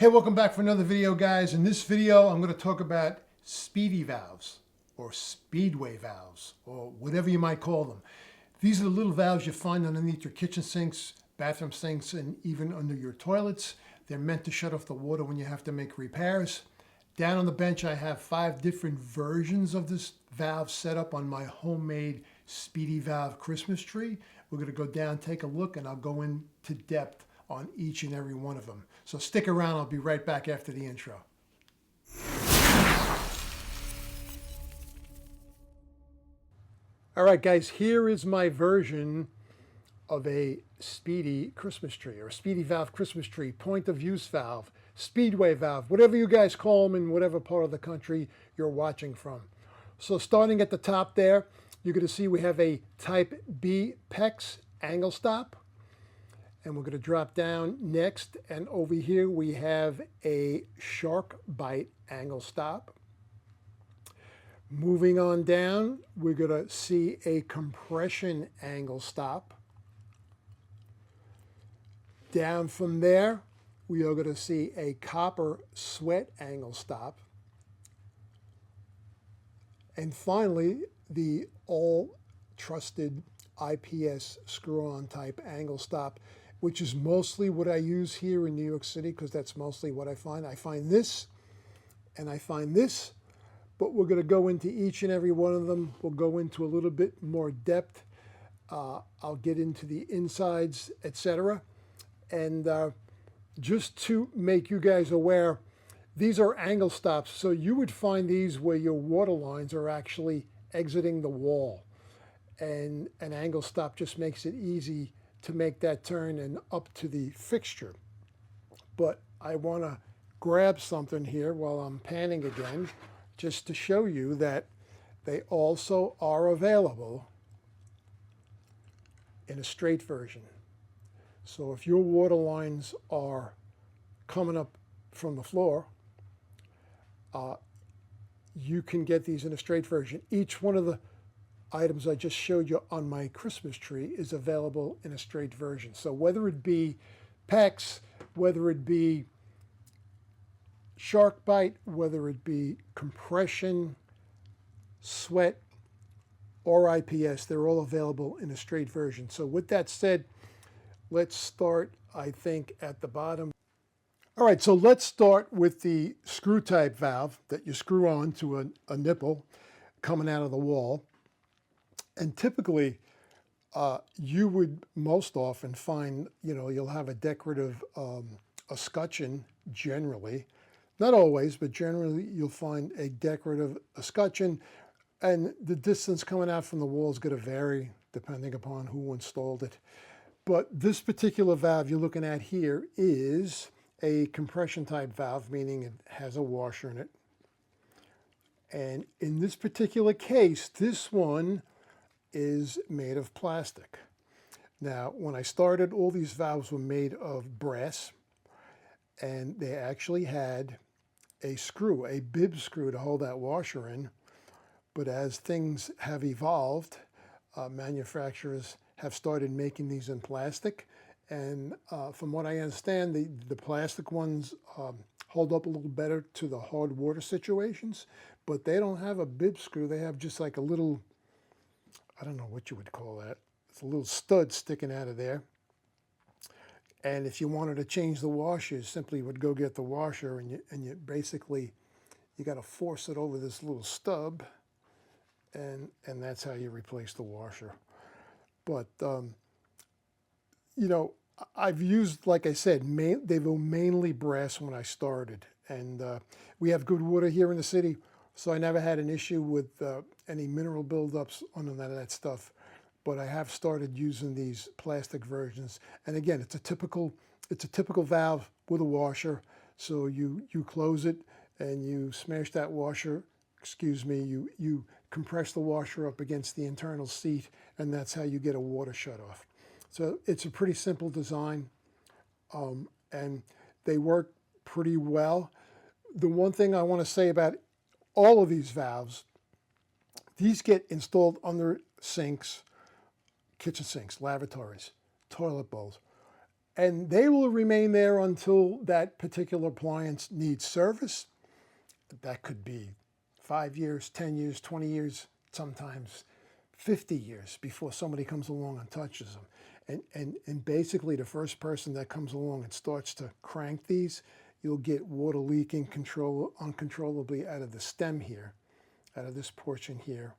Hey, welcome back for another video, guys. In this video, I'm going to talk about speedy valves or speedway valves or whatever you might call them. These are the little valves you find underneath your kitchen sinks, bathroom sinks, and even under your toilets. They're meant to shut off the water when you have to make repairs. Down on the bench, I have 5 different versions of this valve set up on my homemade speedy valve Christmas tree. We're going to go down, take a look, and I'll go into depth on each and every one of them. So stick around, I'll be right back after the intro. All right, guys, here is my version of a speedy Christmas tree, or a speedy valve Christmas tree, point of use valve, speedway valve, whatever you guys call them in whatever part of the country you're watching from. So starting at the top there, you're going to see we have a type B Pex angle stop. And we're going to drop down next, and over here we have a shark bite angle stop. Moving on down, we're going to see a compression angle stop. Down from there, we are going to see a copper sweat angle stop. And finally, the all trusted I.P.S. screw-on type angle stop, which is mostly what I use here in New York City because that's mostly what I find. I find this and I find this, but we're going to go into each and every one of them. We'll go into a little bit more depth. I'll get into the insides, etc. And just to make you guys aware, these are angle stops. So you would find these where your water lines are actually exiting the wall. And an angle stop just makes it easy to make that turn and up to the fixture. But I want to grab something here while I'm panning again, just to show you that they also are available in a straight version. So if your water lines are coming up from the floor, you can get these in a straight version. Each one of the items I just showed you on my Christmas tree is available in a straight version. So whether it be Pex, whether it be shark bite, whether it be compression, sweat, or I.P.S, they're all available in a straight version. So with that said, let's start, I think, at the bottom. All right, so let's start with the screw type valve that you screw on to a nipple coming out of the wall. And typically, you would most often find, you'll have a decorative escutcheon generally. Not always, but generally you'll find a decorative escutcheon. And the distance coming out from the wall is going to vary depending upon who installed it. But this particular valve you're looking at here is a compression type valve, meaning it has a washer in it. And in this particular case, this one is made of plastic. Now, when I started, all these valves were made of brass, and they actually had a screw, a bib screw to hold that washer in. But as things have evolved, manufacturers have started making these in plastic. And from what I understand, the plastic ones hold up a little better to the hard water situations, but they don't have a bib screw. They have just like a little, I don't know what you would call that. It's a little stud sticking out of there. And if you wanted to change the washer, you simply would go get the washer, and you basically, you got to force it over this little stub, and that's how you replace the washer. But, I've used, like I said, they were mainly brass when I started. And we have good water here in the city, so I never had an issue with any mineral buildups on none of that stuff. But I have started using these plastic versions. And again, it's a typical valve with a washer. So you close it and you smash that washer, you compress the washer up against the internal seat, and that's how you get a water shut off. So it's a pretty simple design, and they work pretty well. The one thing I want to say about all of these valves, these get installed under sinks, kitchen sinks, lavatories, toilet bowls. and they will remain there until that particular appliance needs service. That could be 5 years, 10 years, 20 years, sometimes 50 years before somebody comes along and touches them. And basically the first person that comes along and starts to crank these, you'll get water leaking uncontrollably out of the stem here, out of this portion here.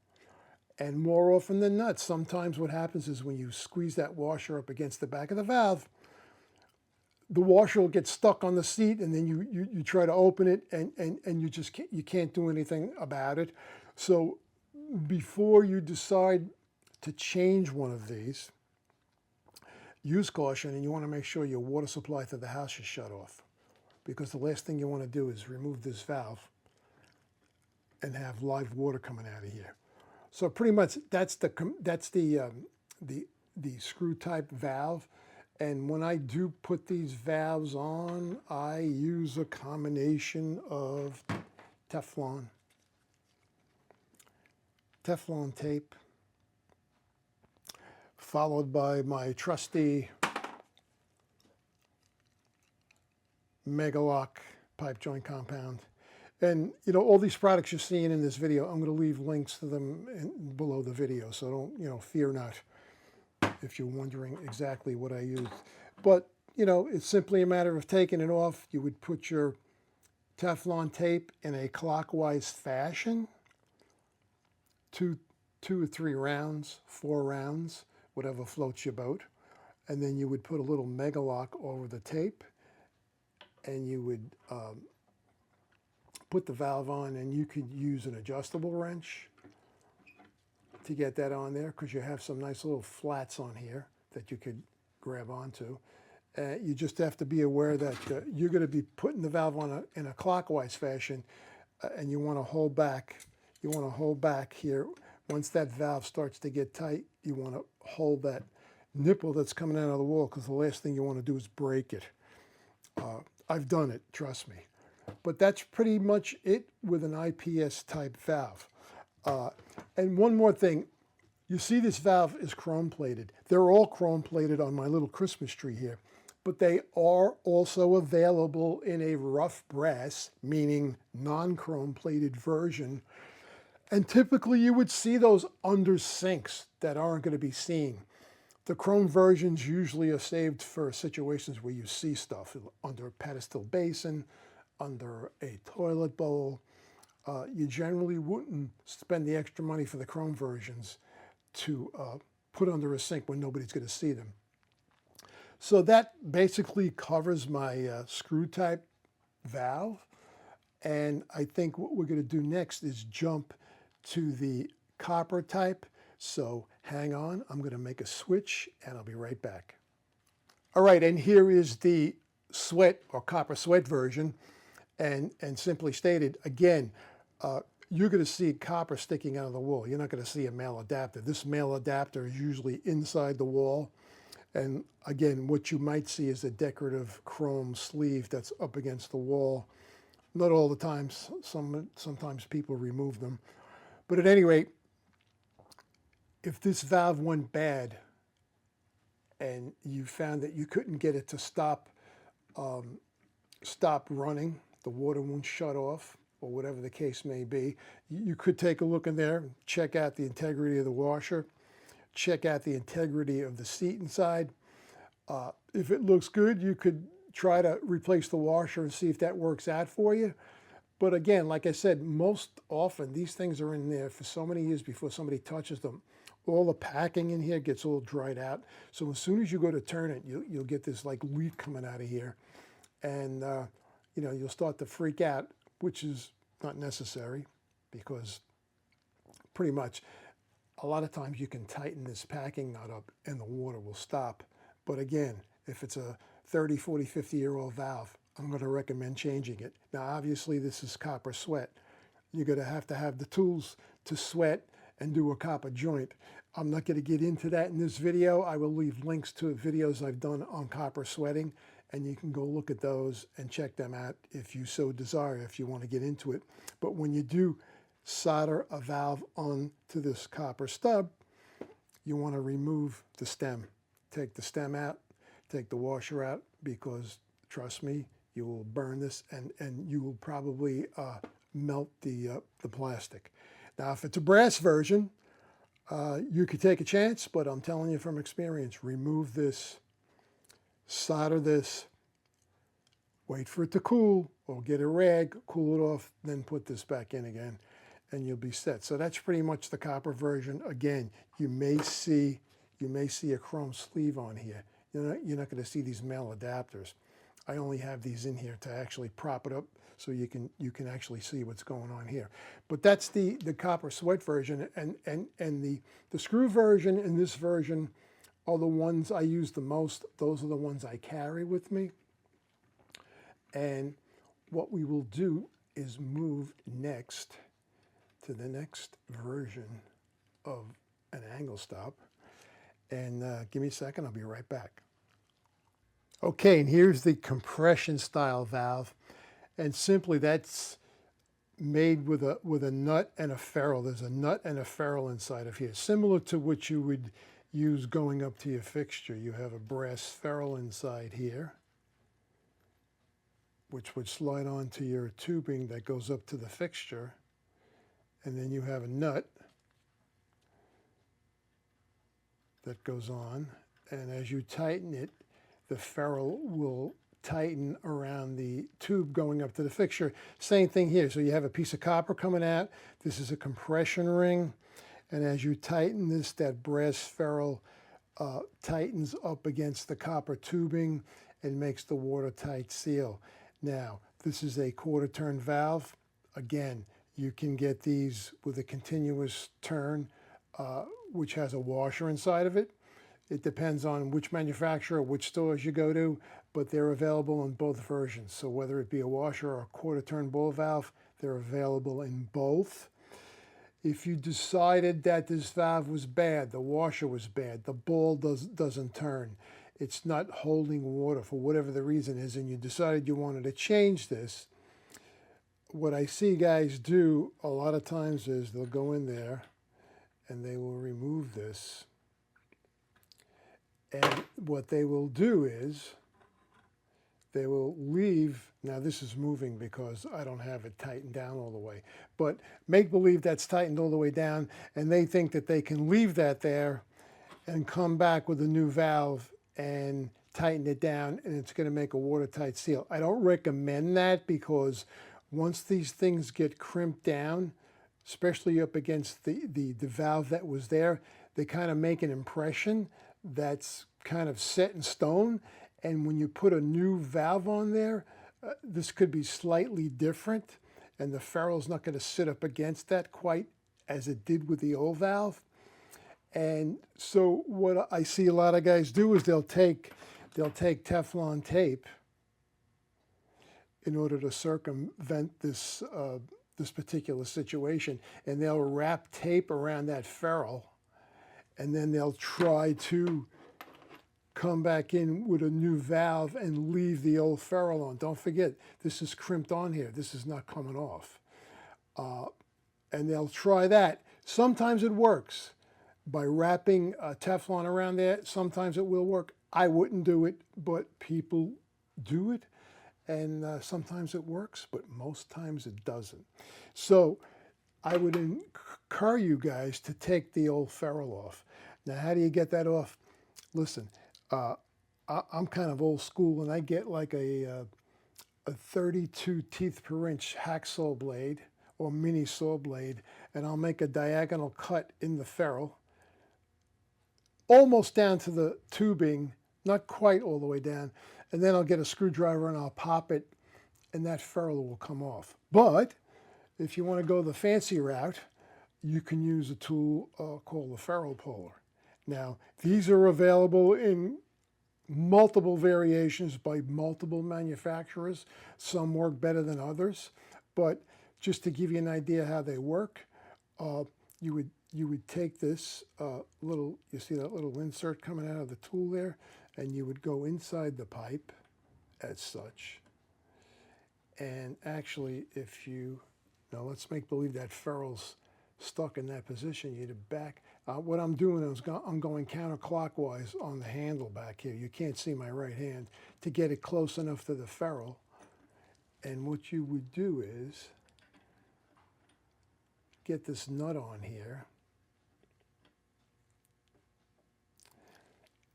And more often than not, sometimes what happens is when you squeeze that washer up against the back of the valve, the washer will get stuck on the seat, and then you try to open it, and you just can't do anything about it. So before you decide to change one of these, use caution, and you want to make sure your water supply to the house is shut off, because the last thing you want to do is remove this valve and have live water coming out of here. So pretty much that's the screw type valve. And when I do put these valves on, I use a combination of Teflon tape, followed by my trusty Megalock pipe joint compound. And you know, all these products you're seeing in this video, I'm going to leave links to them below the video, so don't, you know, fear not if you're wondering exactly what I used. But, you know, it's simply a matter of taking it off. You would put your Teflon tape in a clockwise fashion, two or three rounds, 4 rounds, whatever floats your boat. And then you would put a little Megalock over the tape, and you would put the valve on, and you could use an adjustable wrench to get that on there, because you have some nice little flats on here that you could grab onto. You just have to be aware that you're going to be putting the valve on in a clockwise fashion, and you want to hold back. You want to hold back here. Once that valve starts to get tight, you want to hold that nipple that's coming out of the wall, because the last thing you want to do is break it. I've done it, trust me. But that's pretty much it with an IPS type valve. And one more thing, you see this valve is chrome plated. They're all chrome plated on my little Christmas tree here, but they are also available in a rough brass, meaning non-chrome plated version. And typically you would see those under sinks that aren't going to be seen. The chrome versions usually are saved for situations where you see stuff under a pedestal basin, under a toilet bowl. You generally wouldn't spend the extra money for the chrome versions to put under a sink when nobody's going to see them. So that basically covers my screw type valve. And I think what we're going to do next is jump to the copper type. So hang on, I'm going to make a switch and I'll be right back. All right, and here is the sweat or copper sweat version. And simply stated, again, you're going to see copper sticking out of the wall. You're not going to see a male adapter. This male adapter is usually inside the wall. And again, what you might see is a decorative chrome sleeve that's up against the wall. Not all the time. Sometimes people remove them. But at any rate, if this valve went bad and you found that you couldn't get it to stop running, the water won't shut off, or whatever the case may be, you could take a look in there, check out the integrity of the washer, check out the integrity of the seat inside. If it looks good, you could try to replace the washer and see if that works out for you. But again, like I said, most often these things are in there for so many years before somebody touches them. All the packing in here gets all dried out. So as soon as you go to turn it, you'll get this like leak coming out of here. And you know, you'll start to freak out, which is not necessary, because pretty much a lot of times you can tighten this packing nut up and the water will stop. But again, if it's a 30, 40, 50-year-old valve, I'm going to recommend changing it. Now, obviously, this is copper sweat. You're going to have the tools to sweat and do a copper joint. I'm not going to get into that in this video. I will leave links to videos I've done on copper sweating, and you can go look at those and check them out if you so desire, if you want to get into it. But when you do solder a valve onto this copper stub, you want to remove the stem. Take the stem out, take the washer out because, trust me, you will burn this and you will probably melt the plastic. Now, if it's a brass version, you could take a chance, but I'm telling you from experience, remove this, solder this, wait for it to cool, or get a rag, cool it off, then put this back in again, and you'll be set. So that's pretty much the copper version. Again, you may see a chrome sleeve on here. You're not going to see these male adapters. I only have these in here to actually prop it up so you can actually see what's going on here. But that's the copper sweat version, and the screw version and this version are the ones I use the most. Those are the ones I carry with me. And what we will do is move next to the next version of an angle stop. And give me a second, I'll be right back. Okay, and here's the compression style valve. And simply that's made with a nut and a ferrule. There's a nut and a ferrule inside of here, similar to what you would use going up to your fixture. You have a brass ferrule inside here, which would slide onto your tubing that goes up to the fixture. And then you have a nut that goes on. And as you tighten it, the ferrule will tighten around the tube going up to the fixture. Same thing here. So you have a piece of copper coming out. This is a compression ring. And as you tighten this, that brass ferrule tightens up against the copper tubing and makes the watertight seal. Now, this is a quarter turn valve. Again, you can get these with a continuous turn, which has a washer inside of it. It depends on which manufacturer, which stores you go to, but they're available in both versions. So whether it be a washer or a quarter turn ball valve, they're available in both. If you decided that this valve was bad, the washer was bad, the ball doesn't turn, it's not holding water for whatever the reason is, and you decided you wanted to change this, what I see guys do a lot of times is they'll go in there and they will remove this. And what they will do is they will leave, now this is moving because I don't have it tightened down all the way, but make believe that's tightened all the way down, and they think that they can leave that there and come back with a new valve and tighten it down, and it's going to make a watertight seal. I don't recommend that because once these things get crimped down, especially up against the valve that was there, they kind of make an impression that's kind of set in stone. And when you put a new valve on there, this could be slightly different, and the ferrule's not going to sit up against that quite as it did with the old valve. And so what I see a lot of guys do is they'll take Teflon tape in order to circumvent this this particular situation, and they'll wrap tape around that ferrule, and then they'll try to come back in with a new valve and leave the old ferrule on. Don't forget, this is crimped on here. This is not coming off. And they'll try that. Sometimes it works by wrapping Teflon around there. Sometimes it will work. I wouldn't do it, but people do it. And sometimes it works, but most times it doesn't. So I would encourage you guys to take the old ferrule off. Now, how do you get that off? Listen, I'm kind of old school, and I get like a 32 teeth per inch hacksaw blade or mini saw blade, and I'll make a diagonal cut in the ferrule, almost down to the tubing, not quite all the way down, and then I'll get a screwdriver and I'll pop it, and that ferrule will come off. But if you want to go the fancy route, you can use a tool called the ferrule puller. Now, these are available in multiple variations by multiple manufacturers. Some work better than others, but just to give you an idea how they work, you would take this little, you see that little insert coming out of the tool there, and you would go inside the pipe as such. And actually, if you, now let's make believe that ferrule's stuck in that position, you'd back. What I'm doing is I'm going counterclockwise on the handle back here. You can't see my right hand to get it close enough to the ferrule. And what you would do is get this nut on here.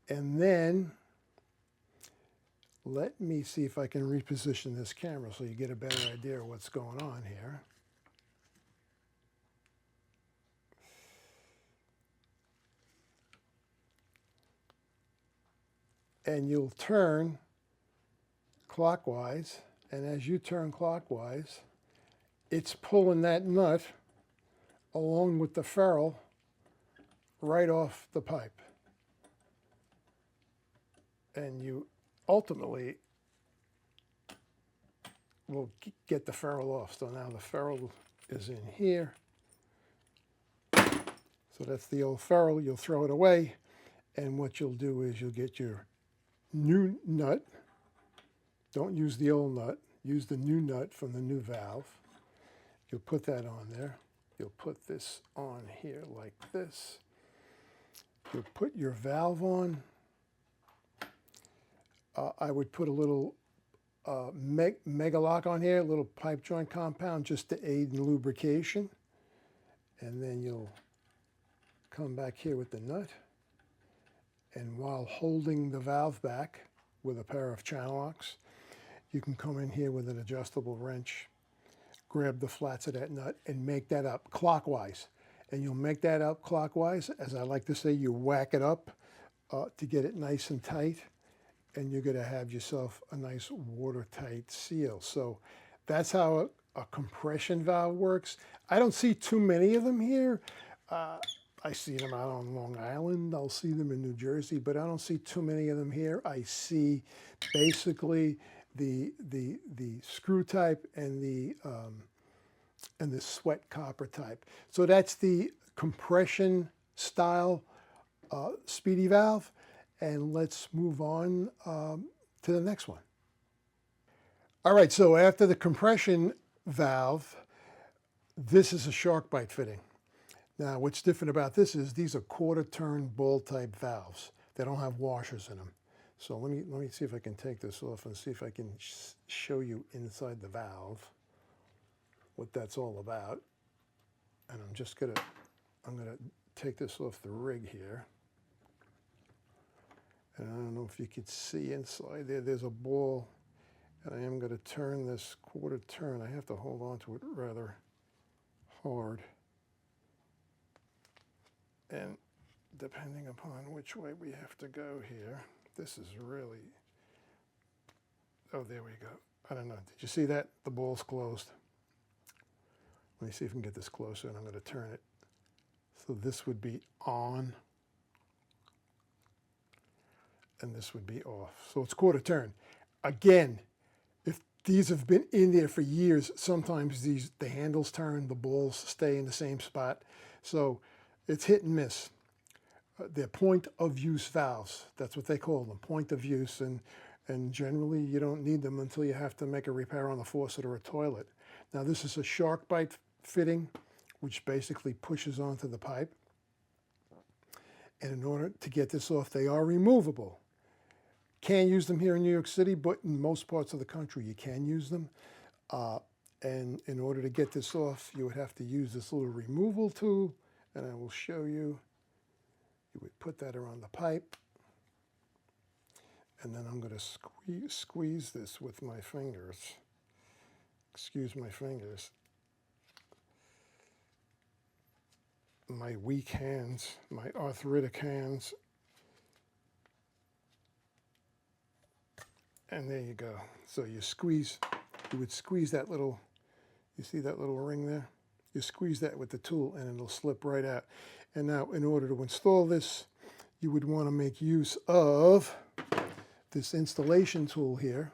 And then let me see if I can reposition this camera so you get a better idea of what's going on here. And you'll turn clockwise, and as you turn clockwise, it's pulling that nut along with the ferrule right off the pipe. And you ultimately will get the ferrule off. So now the ferrule is in here. So that's the old ferrule. You'll throw it away. And what you'll do is you'll get your new nut. Don't use the old nut. Use the new nut from the new valve. You'll put that on there. You'll put this on here like this. You'll put your valve on. I would put a little mega lock on here, a little pipe joint compound just to aid in lubrication. And then you'll come back here with the nut. And while holding the valve back with a pair of channel locks, you can come in here with an adjustable wrench, grab the flats of that nut and make that up clockwise. And you'll make that up clockwise, as I like to say, you whack it up to get it nice and tight. And you're going to have yourself a nice watertight seal. So that's how a compression valve works. I don't see too many of them here. I see them out on Long Island. I'll see them in New Jersey, but I don't see too many of them here. I see basically the screw type and the sweat copper type. So that's the compression style speedy valve. And let's move on to the next one. All right, so after the compression valve, this is a shark bite fitting. Now, what's different about this is these are quarter-turn ball type valves. They don't have washers in them. So let me see if I can take this off and see if I can show you inside the valve what that's all about. And I'm gonna take this off the rig here. And I don't know if you could see inside there, there's a ball, and I am going to turn this quarter turn. I have to hold on to it rather hard. And depending upon which way we have to go here, this is really, oh, there we go. I don't know, did you see that? The ball's closed. Let me see if I can get this closer, and I'm going to turn it. So this would be on. And this would be off. So it's quarter turn. Again, if these have been in there for years, sometimes the handles turn, the balls stay in the same spot. So it's hit and miss. They're point of use valves. That's what they call them, point of use. And generally you don't need them until you have to make a repair on a faucet or a toilet. Now this is a shark bite fitting, which basically pushes onto the pipe. And in order to get this off, they are removable. Can't use them here in New York City, but in most parts of the country you can use them. And in order to get this off, you would have to use this little removal tool, and I will show you. You would put that around the pipe, and then I'm going to squeeze this with my fingers. Excuse my fingers. My weak hands, my arthritic hands. And there you go. So you would squeeze that little, you see that little ring there? You squeeze that with the tool and it'll slip right out. And now in order to install this, you would want to make use of this installation tool here.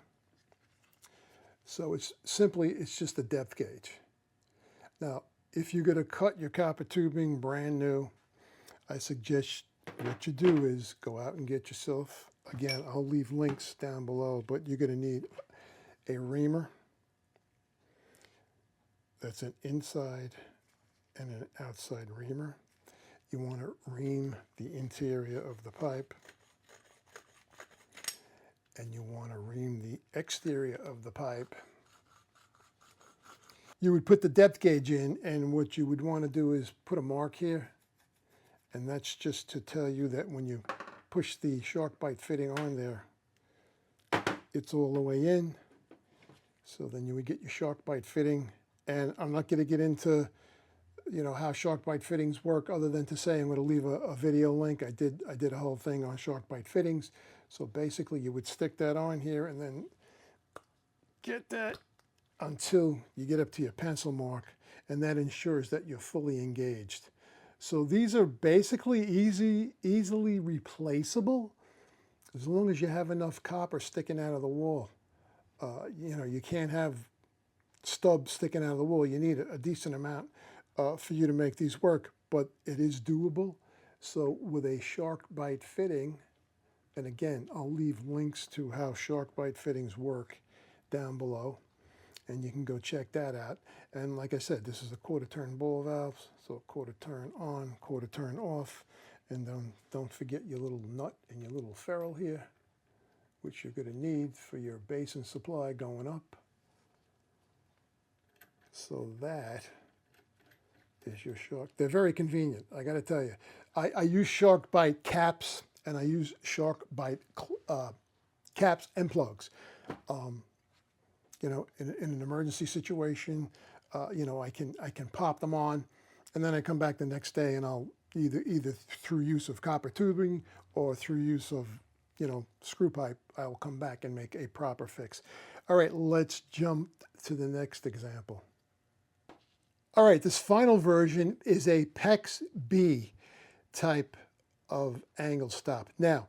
So it's just a depth gauge. Now, if you're going to cut your copper tubing brand new, I suggest what you do is go out and get yourself, again, I'll leave links down below, but you're going to need a reamer. That's an inside and an outside reamer. You want to ream the interior of the pipe, and you want to ream the exterior of the pipe. You would put the depth gauge in, and what you would want to do is put a mark here, and that's just to tell you that when you push the shark bite fitting on there, it's all the way in. So then you would get your shark bite fitting, and I'm not going to get into how shark bite fittings work, other than to say I'm going to leave a video link. I did a whole thing on shark bite fittings. So basically you would stick that on here and then get that until you get up to your pencil mark, and that ensures that you're fully engaged. So these are basically easily replaceable as long as you have enough copper sticking out of the wall. You can't have stubs sticking out of the wall. You need a decent amount for you to make these work, but it is doable. So with a shark bite fitting, and again, I'll leave links to how shark bite fittings work down below, and you can go check that out. And like I said, this is a quarter turn ball valve, so quarter turn on, quarter turn off. And don't forget your little nut and your little ferrule here, which you're going to need for your basin supply going up. So that is your shark. They're very convenient, I got to tell you. I use shark bite caps, and I use shark bite caps and plugs. In an emergency situation, I can pop them on, and then I come back the next day, and I'll either through use of copper tubing or through use of screw pipe, I will come back and make a proper fix. All right, let's jump to the next example. All right, this final version is a Pex B type of angle stop. Now,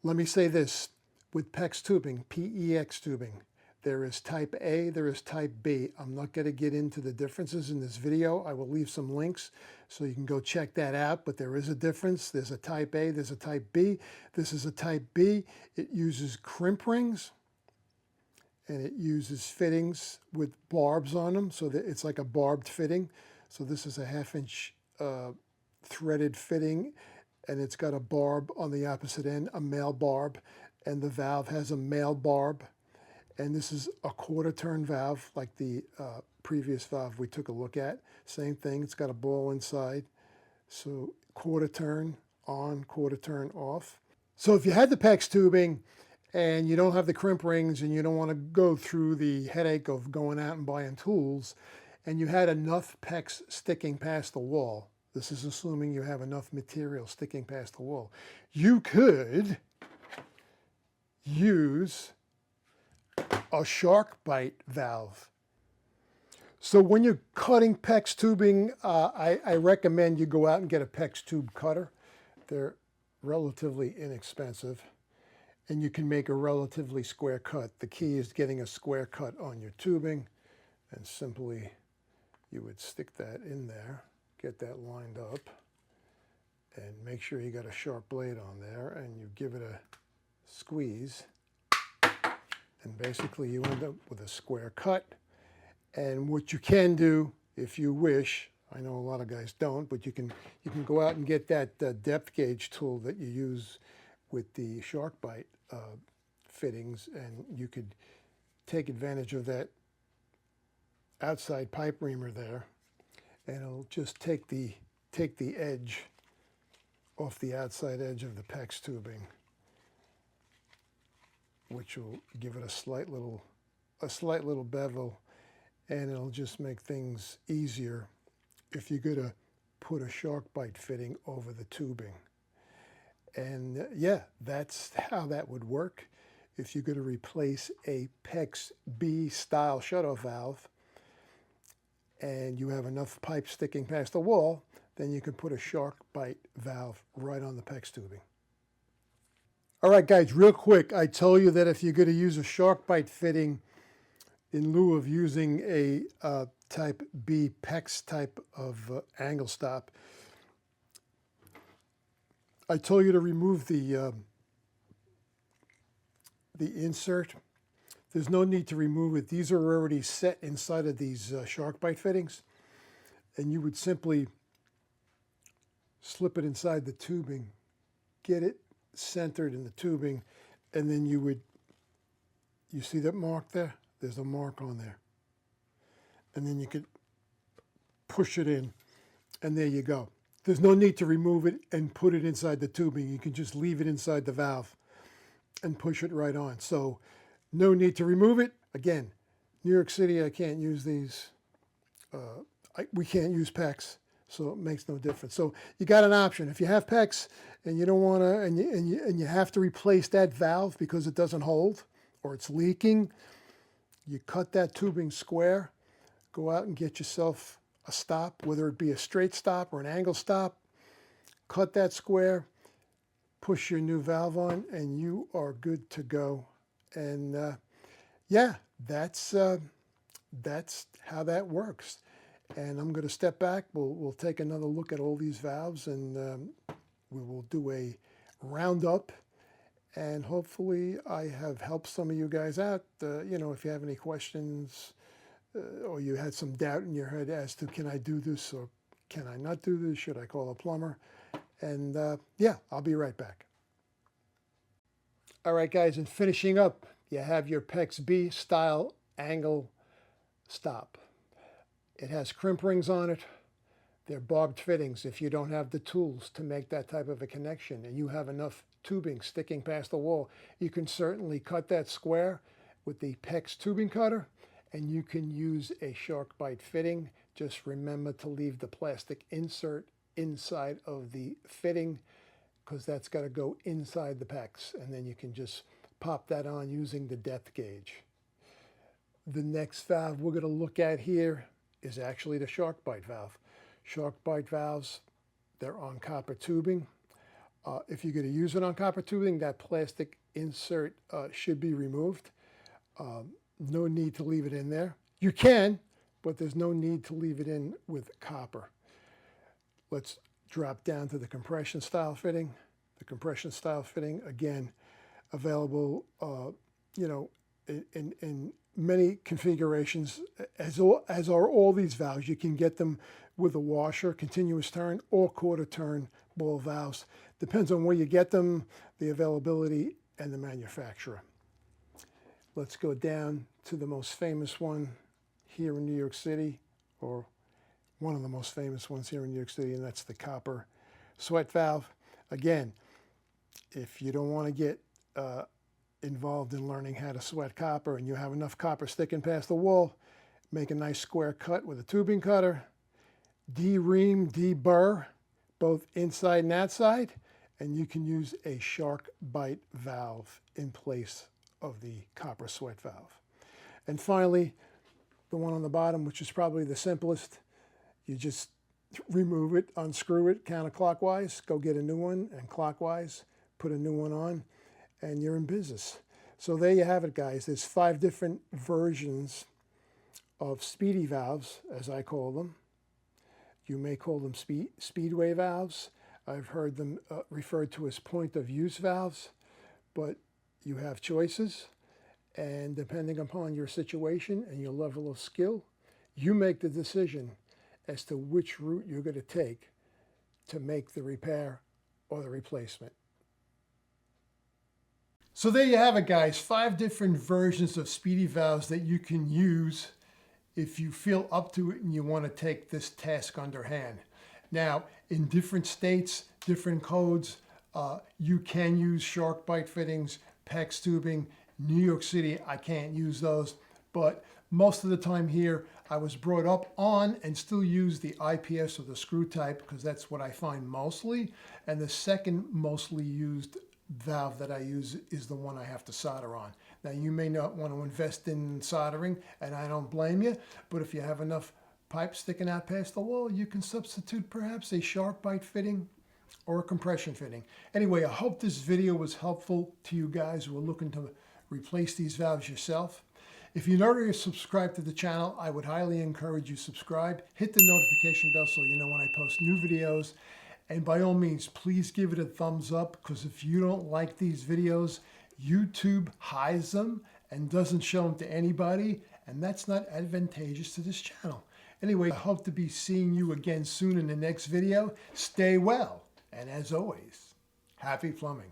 let me say this, with Pex tubing, P.E.X. tubing, there is type A, there is type B. I'm not going to get into the differences in this video. I will leave some links so you can go check that out, but there is a difference. There's a type A, there's a type B. This is a type B. It uses crimp rings, and it uses fittings with barbs on them, so that it's like a barbed fitting. So this is a 1/2 inch threaded fitting, and it's got a barb on the opposite end, a male barb, and the valve has a male barb. And this is a quarter turn valve, like the previous valve we took a look at. Same thing, it's got a ball inside. So quarter turn on, quarter turn off. So if you had the Pex tubing and you don't have the crimp rings and you don't want to go through the headache of going out and buying tools, and you had enough Pex sticking past the wall, this is assuming you have enough material sticking past the wall, you could use a shark bite valve. So when you're cutting Pex tubing, I recommend you go out and get a Pex tube cutter. They're relatively inexpensive, and you can make a relatively square cut. The key is getting a square cut on your tubing, and simply you would stick that in there, get that lined up, and make sure you got a sharp blade on there, and you give it a squeeze, and basically you end up with a square cut. And what you can do, if you wish, I know a lot of guys don't, but you can go out and get that depth gauge tool that you use with the shark bite fittings, and you could take advantage of that outside pipe reamer there, and it'll just take the edge off the outside edge of the Pex tubing, which will give it a slight little bevel, and it'll just make things easier if you're going to put a shark bite fitting over the tubing. And yeah, that's how that would work. If you're going to replace a Pex B style shutoff valve and you have enough pipe sticking past the wall, then you can put a shark bite valve right on the Pex tubing. All right, guys, real quick, I told you that if you're going to use a shark bite fitting in lieu of using a type B Pex type of angle stop, I told you to remove the insert. There's no need to remove it. These are already set inside of these shark bite fittings. and you would simply slip it inside the tubing, get it centered in the tubing, and then you see that mark there? There's a mark on there. And then you could push it in, and there you go. There's no need to remove it and put it inside the tubing. You can just leave it inside the valve and push it right on. So no need to remove it. Again, New York City, I can't use these. We can't use Pex, so it makes no difference. So you got an option. If you have Pex and you don't want to, and you have to replace that valve because it doesn't hold or it's leaking, you cut that tubing square, go out and get yourself a stop, whether it be a straight stop or an angle stop, cut that square, push your new valve on, and you are good to go. And yeah, that's how that works. And I'm going to step back. We'll take another look at all these valves, and we will do a roundup. And hopefully I have helped some of you guys out. You know, if you have any questions or you had some doubt in your head as to can I do this or can I not do this, should I call a plumber? And yeah, I'll be right back. All right, guys, and finishing up, you have your Pex B style angle stop. It has crimp rings on it. They're barbed fittings. If you don't have the tools to make that type of a connection and you have enough tubing sticking past the wall, you can certainly cut that square with the Pex tubing cutter, and you can use a shark bite fitting. Just remember to leave the plastic insert inside of the fitting, because that's got to go inside the Pex, and then you can just pop that on using the depth gauge. The next valve we're going to look at here is actually the shark bite valve. Shark bite valves, they're on copper tubing. If you're going to use it on copper tubing, that plastic insert should be removed. No need to leave it in there. You can, but there's no need to leave it in with copper. Let's drop down to the compression style fitting. The compression style fitting, again, available, you know, in many configurations, as are all these valves. You can get them with a washer, continuous turn, or quarter turn ball valves. Depends on where you get them, the availability, and the manufacturer. Let's go down to the most famous one here in New York City, or one of the most famous ones here in New York City, and that's the copper sweat valve. Again, if you don't want to get involved in learning how to sweat copper and you have enough copper sticking past the wall, make a nice square cut with a tubing cutter, de-ream, de-burr, both inside and outside, and you can use a shark bite valve in place of the copper sweat valve. And finally, the one on the bottom, which is probably the simplest, you just remove it, unscrew it counterclockwise, go get a new one, and clockwise, put a new one on, and you're in business. So there you have it, guys. There's 5 different versions of speedy valves, as I call them. You may call them speedway valves. I've heard them referred to as point of use valves, but you have choices, and depending upon your situation and your level of skill, you make the decision as to which route you're going to take to make the repair or the replacement. So there you have it, guys. 5 different versions of speedy valves that you can use if you feel up to it and you want to take this task underhand. Now, in different states, different codes, you can use shark bite fittings, Pex tubing. New York City, I can't use those, but most of the time here, I was brought up on and still use the IPS or the screw type, because that's what I find mostly. And the second mostly used valve that I use is the one I have to solder on. Now, you may not want to invest in soldering, and I don't blame you, but if you have enough pipe sticking out past the wall, you can substitute perhaps a shark bite fitting or a compression fitting. Anyway, I hope this video was helpful to you guys who are looking to replace these valves yourself. If you're not already subscribed to the channel, I would highly encourage you subscribe. Hit the notification bell so you know when I post new videos. And by all means, please give it a thumbs up, because if you don't like these videos, YouTube hides them and doesn't show them to anybody, and that's not advantageous to this channel. Anyway, I hope to be seeing you again soon in the next video. Stay well, and as always, happy plumbing.